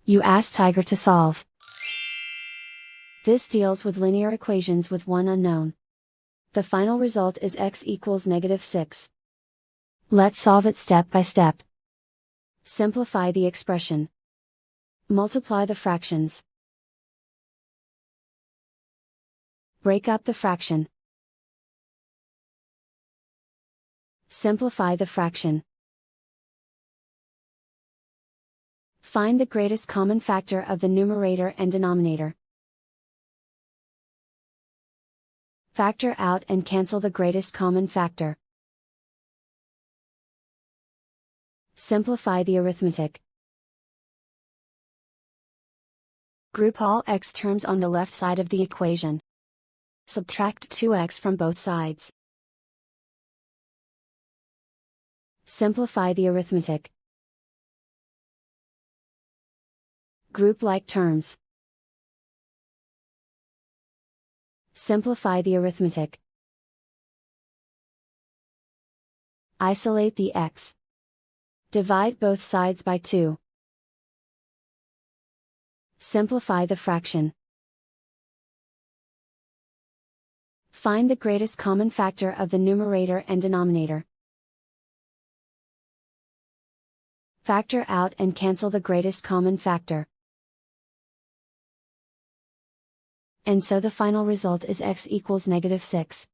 You ask Tiger to solve. This deals with linear equations with one unknown. The final result is x equals -6. Let's solve it step by step. Simplify the expression. Multiply the fractions. Break up the fraction. Simplify the fraction. Find the greatest common factor of the numerator and denominator. Factor out and cancel the greatest common factor. Simplify the arithmetic. Group all x terms on the left side of the equation. Subtract 2x from both sides. Simplify the arithmetic. Group like terms. Simplify the arithmetic. Isolate the x. Divide both sides by 2. Simplify the fraction. Find the greatest common factor of the numerator and denominator. Factor out and cancel the greatest common factor. And so the final result is x equals -6.